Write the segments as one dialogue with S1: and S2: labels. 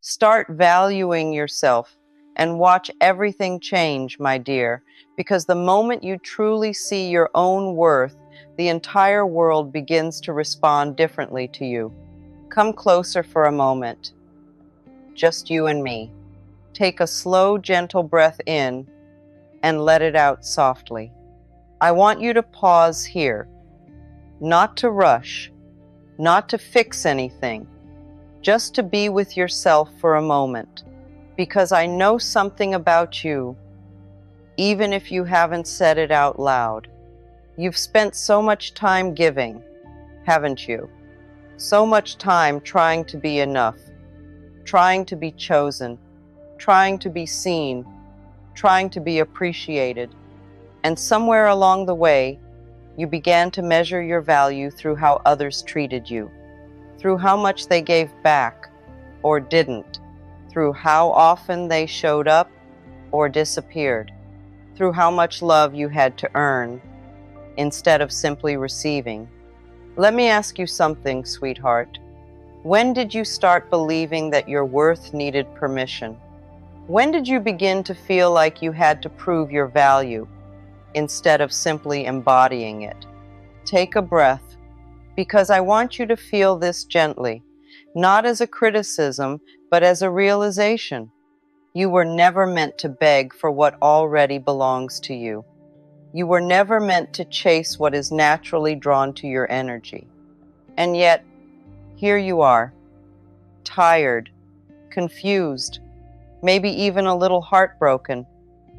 S1: Start valuing yourself and watch everything change, my dear, because the moment you truly see your own worth, the entire world begins to respond differently to you. Come closer for a moment. Just you and me. Take a slow, gentle breath in and let it out softly. I want you to pause here, not to rush, not to fix anything, just to be with yourself for a moment, because I know something about you, even if you haven't said it out loud. You've spent so much time giving, haven't you? So much time trying to be enough, trying to be chosen, trying to be seen, trying to be appreciated. And somewhere along the way, you began to measure your value through how others treated you, through how much they gave back or didn't, through how often they showed up or disappeared, through how much love you had to earn instead of simply receiving. Let me ask you something, sweetheart. When did you start believing that your worth needed permission? When did you begin to feel like you had to prove your value instead of simply embodying it? Take a breath, because I want you to feel this gently, not as a criticism, but as a realization. You were never meant to beg for what already belongs to you. You were never meant to chase what is naturally drawn to your energy. And yet, here you are, tired, confused, maybe even a little heartbroken,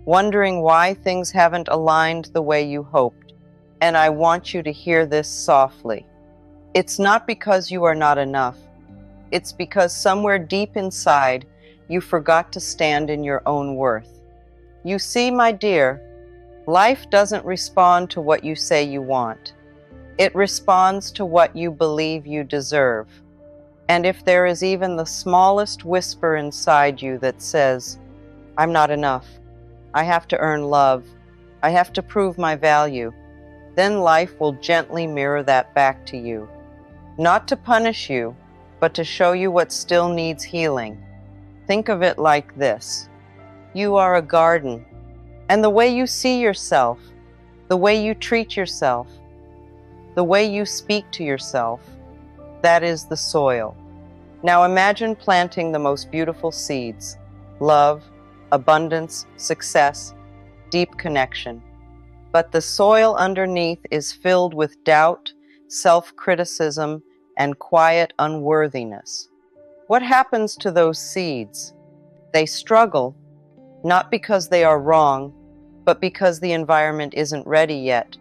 S1: wondering why things haven't aligned the way you hoped. And I want you to hear this softly. It's not because you are not enough. It's because somewhere deep inside, you forgot to stand in your own worth. You see, my dear, life doesn't respond to what you say you want. It responds to what you believe you deserve. And if there is even the smallest whisper inside you that says, I'm not enough, I have to earn love, I have to prove my value, then life will gently mirror that back to you. Not to punish you, but to show you what still needs healing. Think of it like this. You are a garden, and the way you see yourself, the way you treat yourself, the way you speak to yourself, that is the soil. Now imagine planting the most beautiful seeds: love, abundance, success, deep connection. But the soil underneath is filled with doubt, self-criticism, and quiet unworthiness. What happens to those seeds? They struggle, not because they are wrong, but because the environment isn't ready yet.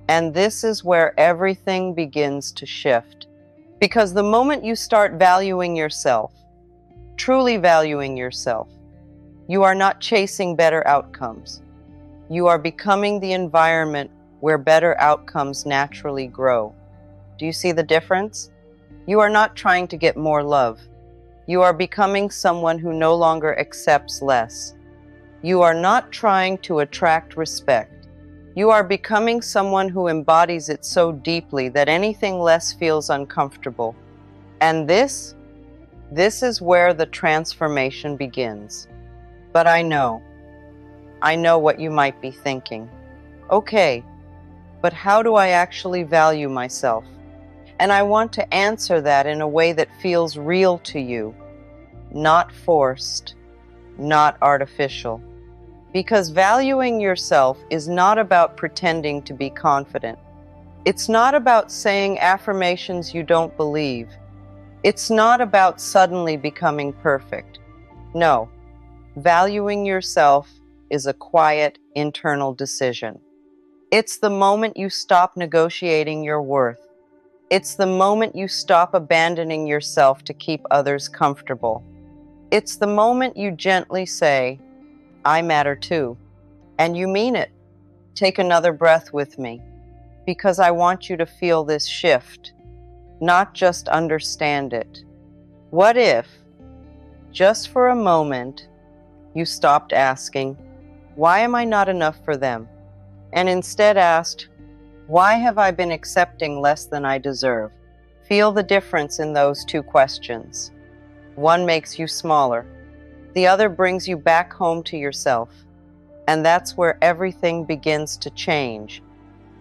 S1: And this is where everything begins to shift. Because the moment you start valuing yourself, truly valuing yourself, you are not chasing better outcomes. You are becoming the environment where better outcomes naturally grow. Do you see the difference? You are not trying to get more love. You are becoming someone who no longer accepts less. You are not trying to attract respect. You are becoming someone who embodies it so deeply that anything less feels uncomfortable. And this is where the transformation begins. But I know what you might be thinking. Okay, but how do I actually value myself? And I want to answer that in a way that feels real to you, not forced, not artificial. Because valuing yourself is not about pretending to be confident. It's not about saying affirmations you don't believe. It's not about suddenly becoming perfect. No, valuing yourself is a quiet, internal decision. It's the moment you stop negotiating your worth. It's the moment you stop abandoning yourself to keep others comfortable. It's the moment you gently say, I matter too, and you mean it. Take another breath with me, because I want you to feel this shift, not just understand it. What if, just for a moment, you stopped asking, why am I not enough for them? And instead asked, why have I been accepting less than I deserve? Feel the difference in those two questions. One makes you smaller. The other brings you back home to yourself. And that's where everything begins to change.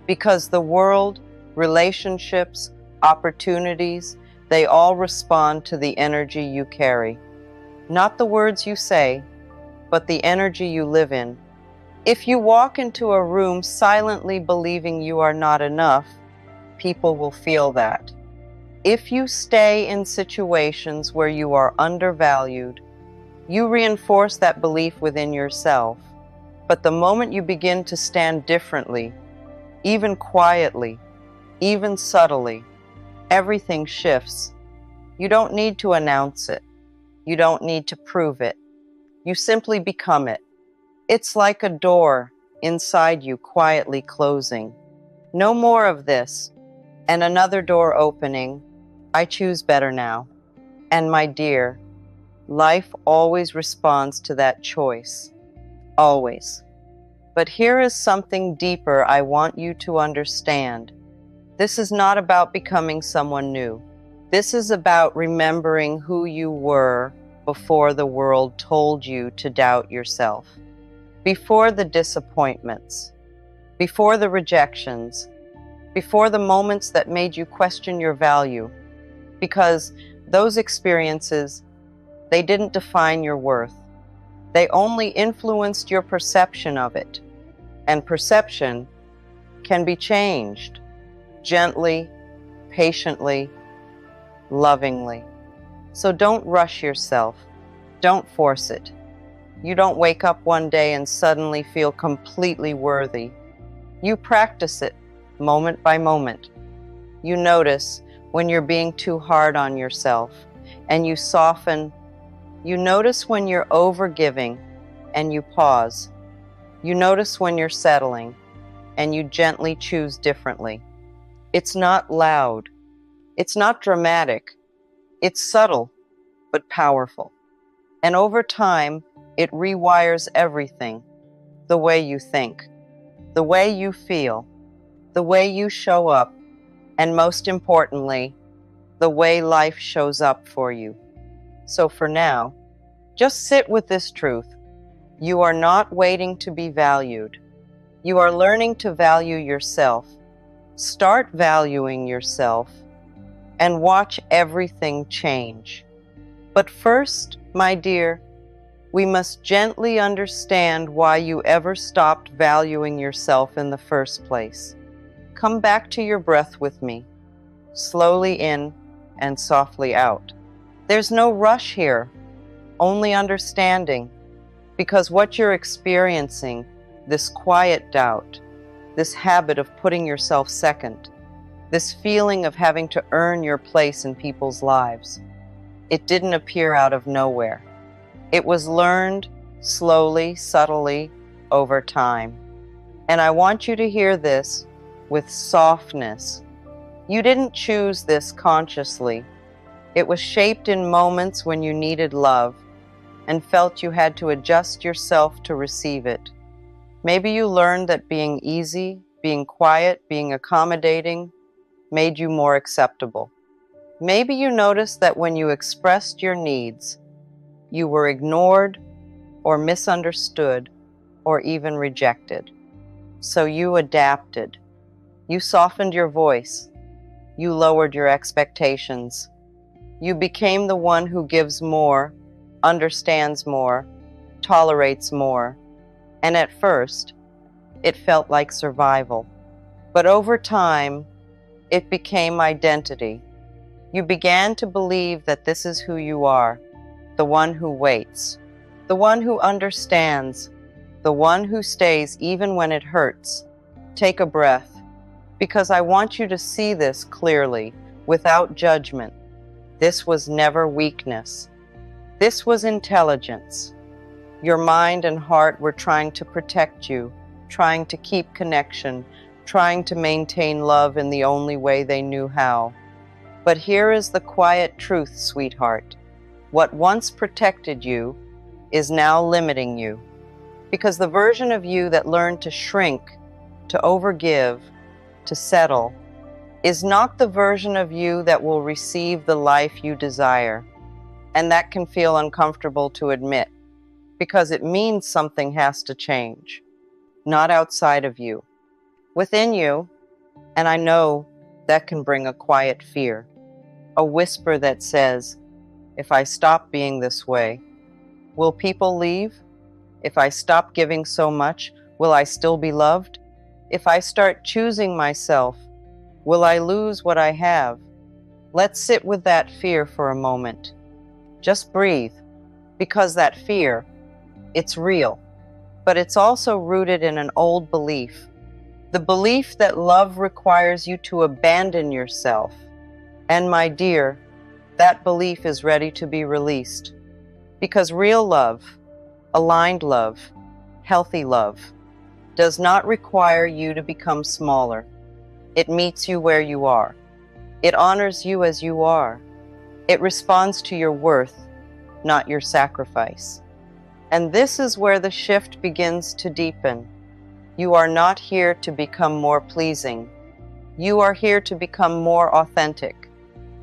S1: Because the world, relationships, opportunities, they all respond to the energy you carry. Not the words you say, but the energy you live in. If you walk into a room silently believing you are not enough, people will feel that. If you stay in situations where you are undervalued, you reinforce that belief within yourself. But the moment you begin to stand differently, even quietly, even subtly, everything shifts. You don't need to announce it. You don't need to prove it. You simply become it. It's like a door inside you quietly closing. No more of this, and another door opening. I choose better now. And my dear, life always responds to that choice. Always. But here is something deeper I want you to understand. This is not about becoming someone new. This is about remembering who you were before the world told you to doubt yourself. Before the disappointments, before the rejections, before the moments that made you question your value. Because those experiences, they didn't define your worth. They only influenced your perception of it. And perception can be changed gently, patiently, lovingly. So don't rush yourself. Don't force it. You don't wake up one day and suddenly feel completely worthy. You practice it moment by moment. You notice when you're being too hard on yourself, and you soften. You notice when you're overgiving, and you pause. You notice when you're settling, and you gently choose differently. It's not loud. It's not dramatic. It's subtle, but powerful. And over time, it rewires everything. The way you think, the way you feel, the way you show up, and most importantly, the way life shows up for you. So for now, just sit with this truth. You are not waiting to be valued. You are learning to value yourself. Start valuing yourself and watch everything change. But first, my dear, we must gently understand why you ever stopped valuing yourself in the first place. Come back to your breath with me, slowly in and softly out. There's no rush here, only understanding, because what you're experiencing, this quiet doubt, this habit of putting yourself second, this feeling of having to earn your place in people's lives, it didn't appear out of nowhere. It was learned slowly, subtly, over time. And I want you to hear this with softness. You didn't choose this consciously. It was shaped in moments when you needed love and felt you had to adjust yourself to receive it. Maybe you learned that being easy, being quiet, being accommodating made you more acceptable. Maybe you noticed that when you expressed your needs, you were ignored or misunderstood or even rejected. So you adapted. You softened your voice. You lowered your expectations. You became the one who gives more, understands more, tolerates more. And at first, it felt like survival. But over time, it became identity. You began to believe that this is who you are, the one who waits, the one who understands, the one who stays even when it hurts. Take a breath, because I want you to see this clearly, without judgment. This was never weakness. This was intelligence. Your mind and heart were trying to protect you, trying to keep connection, trying to maintain love in the only way they knew how. But here is the quiet truth, sweetheart. What once protected you is now limiting you. Because the version of you that learned to shrink, to overgive, to settle, is not the version of you that will receive the life you desire. And that can feel uncomfortable to admit because it means something has to change, not outside of you, within you. And I know that can bring a quiet fear, a whisper that says, if I stop being this way, will people leave? If I stop giving so much, will I still be loved? If I start choosing myself, will I lose what I have? Let's sit with that fear for a moment. Just breathe, because that fear, it's real, but it's also rooted in an old belief. The belief that love requires you to abandon yourself. And my dear, that belief is ready to be released. Because real love, aligned love, healthy love, does not require you to become smaller. It meets you where you are. It honors you as you are. It responds to your worth, not your sacrifice. And this is where the shift begins to deepen. You are not here to become more pleasing. You are here to become more authentic.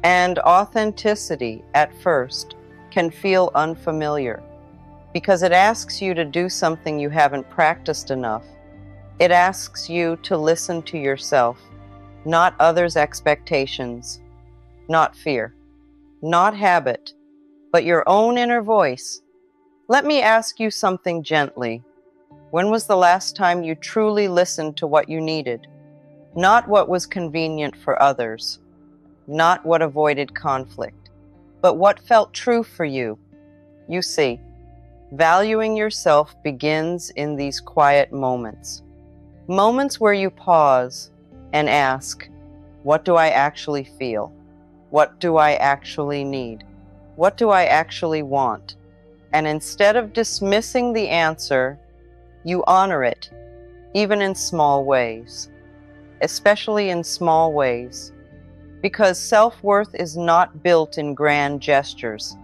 S1: And authenticity, at first, can feel unfamiliar because it asks you to do something you haven't practiced enough. It asks you to listen to yourself, not others' expectations, not fear, not habit, but your own inner voice. Let me ask you something gently. When was the last time you truly listened to what you needed? Not what was convenient for others, not what avoided conflict, but what felt true for you. You see, valuing yourself begins in these quiet moments. Moments where you pause and ask, what do I actually feel? What do I actually need? What do I actually want? And instead of dismissing the answer, you honor it, even in small ways, especially in small ways, because self-worth is not built in grand gestures.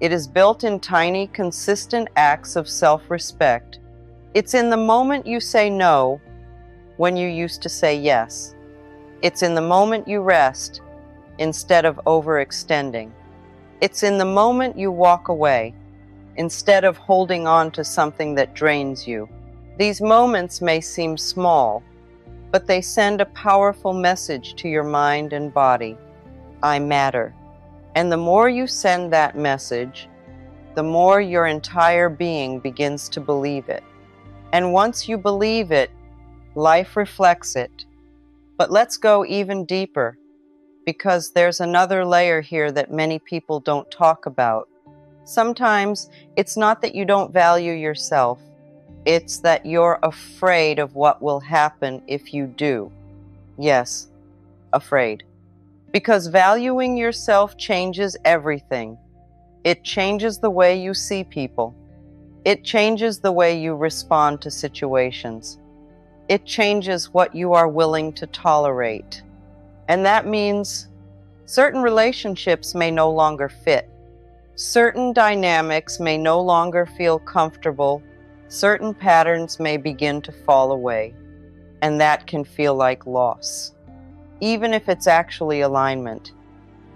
S1: It is built in tiny, consistent acts of self-respect. It's in the moment you say no when you used to say yes. It's in the moment you rest instead of overextending. It's in the moment you walk away instead of holding on to something that drains you. These moments may seem small, but they send a powerful message to your mind and body. I matter. And the more you send that message, the more your entire being begins to believe it. And once you believe it, life reflects it. But let's go even deeper, because there's another layer here that many people don't talk about. Sometimes it's not that you don't value yourself, it's that you're afraid of what will happen if you do. Yes, afraid. Because valuing yourself changes everything. It changes the way you see people. It changes the way you respond to situations. It changes what you are willing to tolerate. And that means certain relationships may no longer fit. Certain dynamics may no longer feel comfortable. Certain patterns may begin to fall away. And that can feel like loss, even if it's actually alignment.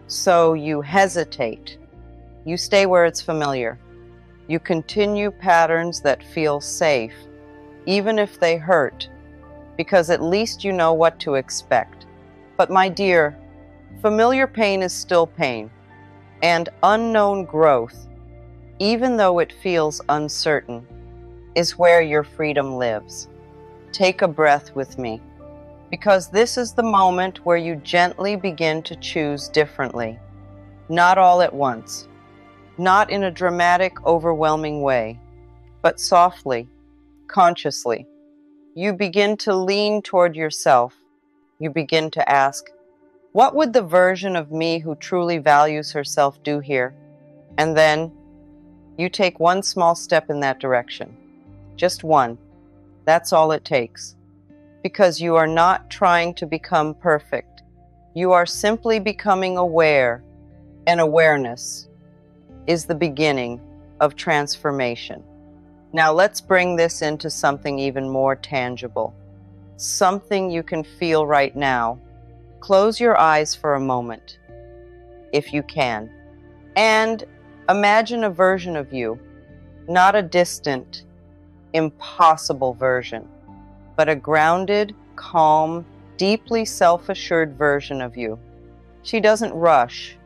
S1: So you hesitate. You stay where it's familiar. You continue patterns that feel safe, even if they hurt, because at least you know what to expect. But my dear, familiar pain is still pain, and unknown growth, even though it feels uncertain, is where your freedom lives. Take a breath with me, because this is the moment where you gently begin to choose differently, not all at once, not in a dramatic, overwhelming way, but softly, consciously. You begin to lean toward yourself. You begin to ask, what would the version of me who truly values herself do here? And then you take one small step in that direction. Just one. That's all it takes. Because you are not trying to become perfect. You are simply becoming aware, and awareness is the beginning of transformation. Now let's bring this into something even more tangible, something you can feel right now. Close your eyes for a moment, if you can, and Imagine a version of you, not a distant, impossible version, but a grounded, calm, deeply self-assured version of you. She doesn't rush.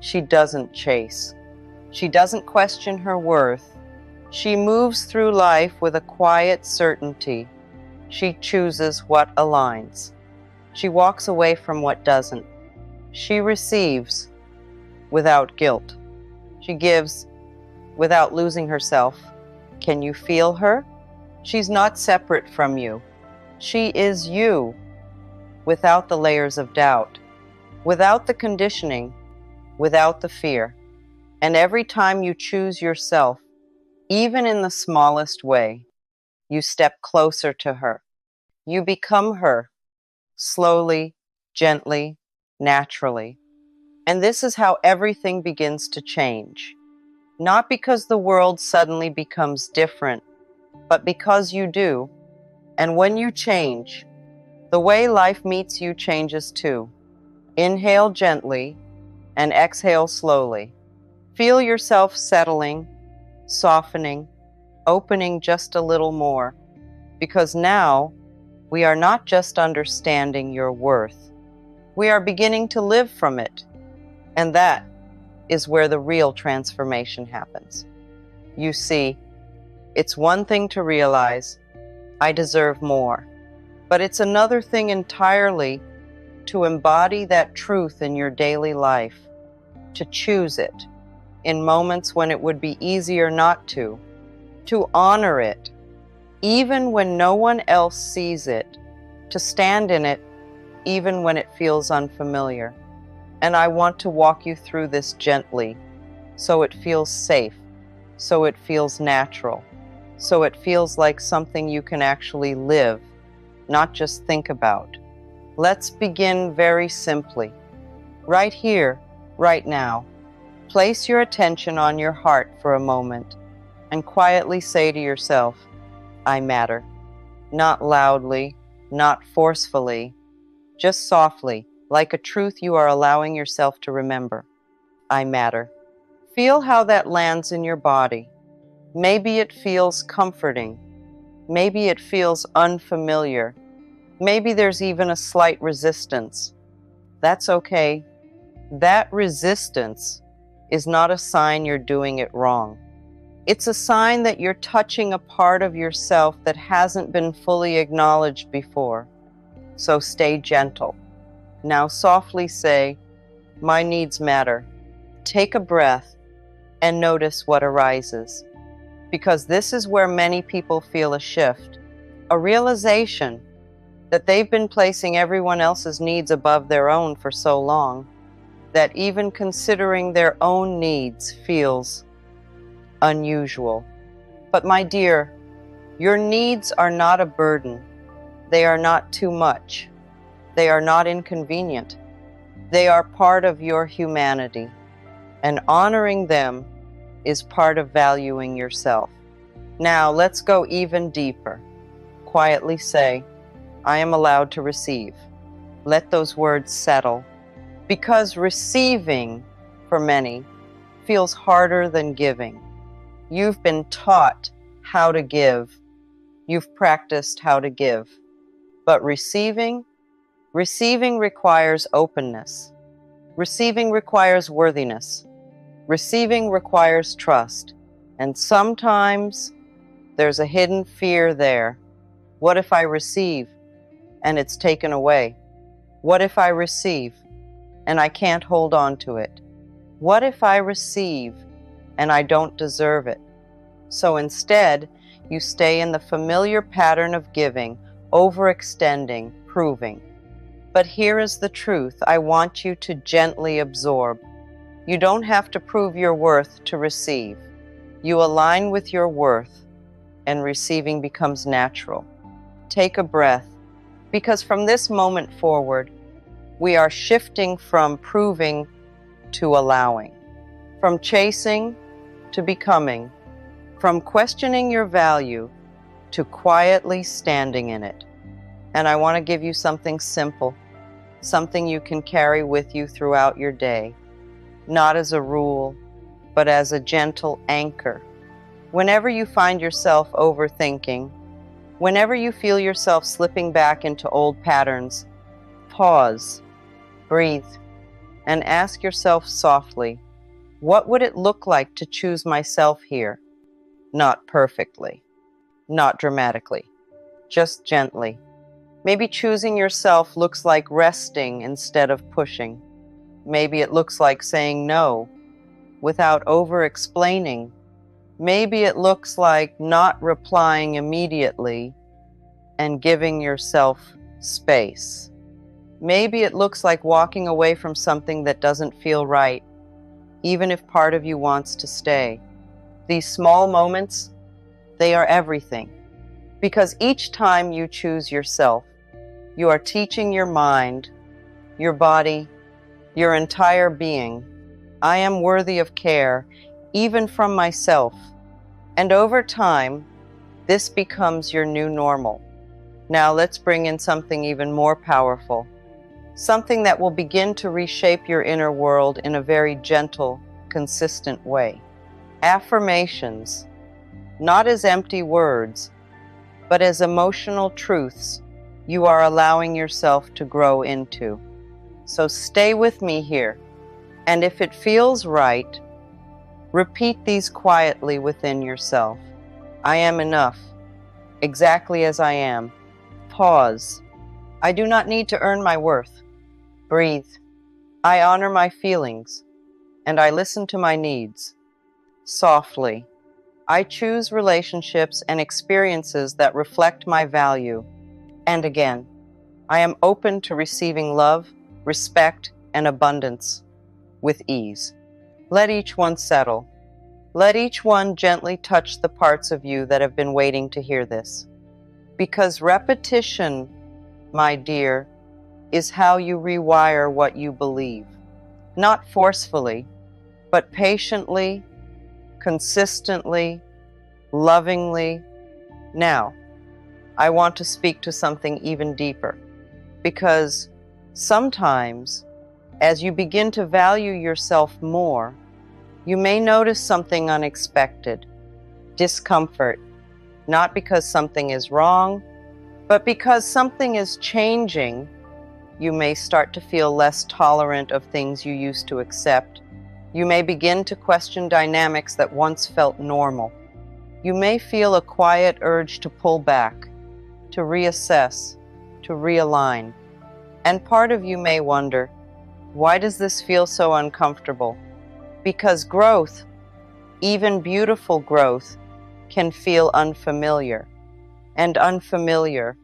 S1: She doesn't chase. She doesn't question her worth. She moves through life with a quiet certainty. She chooses what aligns. She walks away from what doesn't. She receives without guilt. She gives without losing herself. Can you feel her? She's not separate from you. She is you, without the layers of doubt, without the conditioning, without the fear. And every time you choose yourself, even in the smallest way, you step closer to her. You become her, slowly, gently, naturally. And this is how everything begins to change. Not because the world suddenly becomes different, but because you do. And when you change, the way life meets you changes too. Inhale gently and exhale slowly. Feel yourself settling, softening, opening just a little more, because now we are not just understanding your worth. We are beginning to live from it. And that is where the real transformation happens. You see, it's one thing to realize, I deserve more. But it's another thing entirely to embody that truth in your daily life, to choose it in moments when it would be easier not to honor it, even when no one else sees it, to stand in it, even when it feels unfamiliar. And I want to walk you through this gently, so it feels safe, so it feels natural, so it feels like something you can actually live, not just think about. Let's begin very simply. Right here, right now, place your attention on your heart for a moment and quietly say to yourself, I matter. Not loudly, not forcefully, just softly, like a truth you are allowing yourself to remember. I matter. Feel how that lands in your body. Maybe it feels comforting. Maybe it feels unfamiliar. Maybe there's even a slight resistance. That's okay. That resistance is not a sign you're doing it wrong. It's a sign that you're touching a part of yourself that hasn't been fully acknowledged before. So stay gentle. Now softly say, my needs matter. Take a breath and notice what arises. Because this is where many people feel a shift, a realization that they've been placing everyone else's needs above their own for so long, that even considering their own needs feels unusual. But my dear, your needs are not a burden. They are not too much. They are not inconvenient. They are part of your humanity, and honoring them is part of valuing yourself. Now let's go even deeper. Quietly say, I am allowed to receive. Let those words settle, because receiving, for many, feels harder than giving. You've been taught how to give. You've practiced how to give. But receiving requires openness. Receiving requires worthiness. Receiving requires trust. And sometimes there's a hidden fear there. What if I receive and it's taken away? What if I receive and I can't hold on to it? What if I receive and I don't deserve it? So instead, you stay in the familiar pattern of giving, overextending, proving. But here is the truth I want you to gently absorb. You don't have to prove your worth to receive. You align with your worth, and receiving becomes natural. Take a breath, because from this moment forward, we are shifting from proving to allowing, from chasing to becoming, from questioning your value to quietly standing in it. And I want to give you something simple, something you can carry with you throughout your day, not as a rule, but as a gentle anchor. Whenever you find yourself overthinking, whenever you feel yourself slipping back into old patterns, pause, breathe, and ask yourself softly, what would it look like to choose myself here? Not perfectly, not dramatically, just gently. Maybe choosing yourself looks like resting instead of pushing. Maybe it looks like saying no without over-explaining. Maybe it looks like not replying immediately and giving yourself space. Maybe it looks like walking away from something that doesn't feel right, even if part of you wants to stay. These small moments, they are everything. Because each time you choose yourself, you are teaching your mind, your body, your entire being, I am worthy of care, even from myself. And over time, this becomes your new normal. Now let's bring in something even more powerful, something that will begin to reshape your inner world in a very gentle, consistent way. Affirmations, not as empty words, but as emotional truths you are allowing yourself to grow into. So stay with me here, and if it feels right, repeat these quietly within yourself. I am enough, exactly as I am. Pause. I do not need to earn my worth. Breathe. I honor my feelings, and I listen to my needs. Softly. I choose relationships and experiences that reflect my value. And again, I am open to receiving love, respect, and abundance with ease. Let each one settle. Let each one gently touch the parts of you that have been waiting to hear this. Because repetition, my dear, is how you rewire what you believe. Not forcefully, but patiently, consistently, lovingly. Now, I want to speak to something even deeper, because sometimes, as you begin to value yourself more, you may notice something unexpected, discomfort, not because something is wrong, but because something is changing. You may start to feel less tolerant of things you used to accept. You may begin to question dynamics that once felt normal. You may feel a quiet urge to pull back, to reassess, to realign. And part of you may wonder, why does this feel so uncomfortable? Because growth, even beautiful growth, can feel unfamiliar. And unfamiliar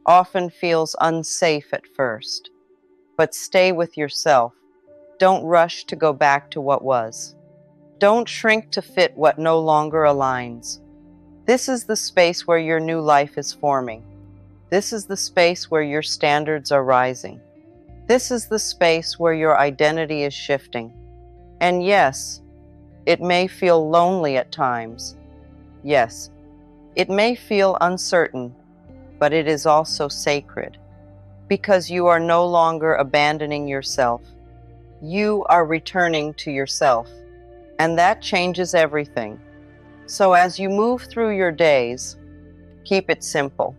S1: often feels unsafe at first. But stay with yourself. Don't rush to go back to what was. Don't shrink to fit what no longer aligns. This is the space where your new life is forming. This is the space where your standards are rising. This is the space where your identity is shifting. And yes, it may feel lonely at times. Yes, it may feel uncertain, but it is also sacred, because you are no longer abandoning yourself. You are returning to yourself, and that changes everything. So as you move through your days, keep it simple.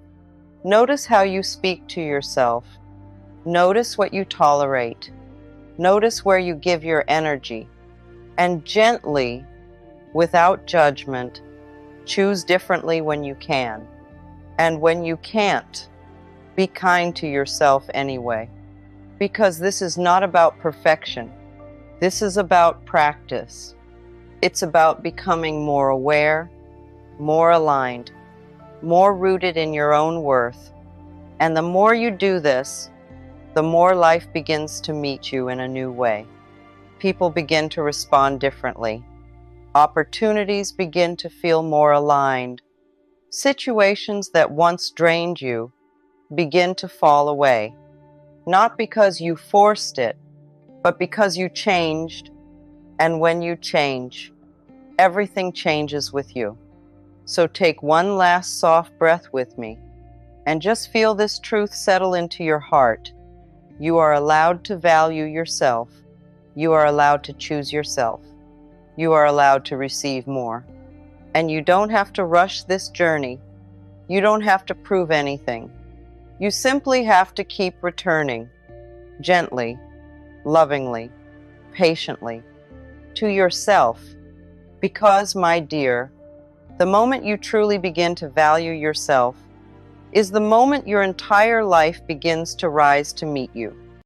S1: Notice how you speak to yourself. Notice what you tolerate. Notice where you give your energy. And gently, without judgment, choose differently when you can. And when you can't, be kind to yourself anyway. Because this is not about perfection. This is about practice. It's about becoming more aware, more aligned, more rooted in your own worth. And the more you do this, the more life begins to meet you in a new way. People begin to respond differently. Opportunities begin to feel more aligned. Situations that once drained you begin to fall away. Not because you forced it, but because you changed. And when you change, everything changes with you. So take one last soft breath with me and just feel this truth settle into your heart. You are allowed to value yourself. You are allowed to choose yourself. you are allowed to receive more. And you don't have to rush this journey. You don't have to prove anything. You simply have to keep returning, gently, lovingly, patiently, to yourself. Because, my dear, the moment you truly begin to value yourself is the moment your entire life begins to rise to meet you.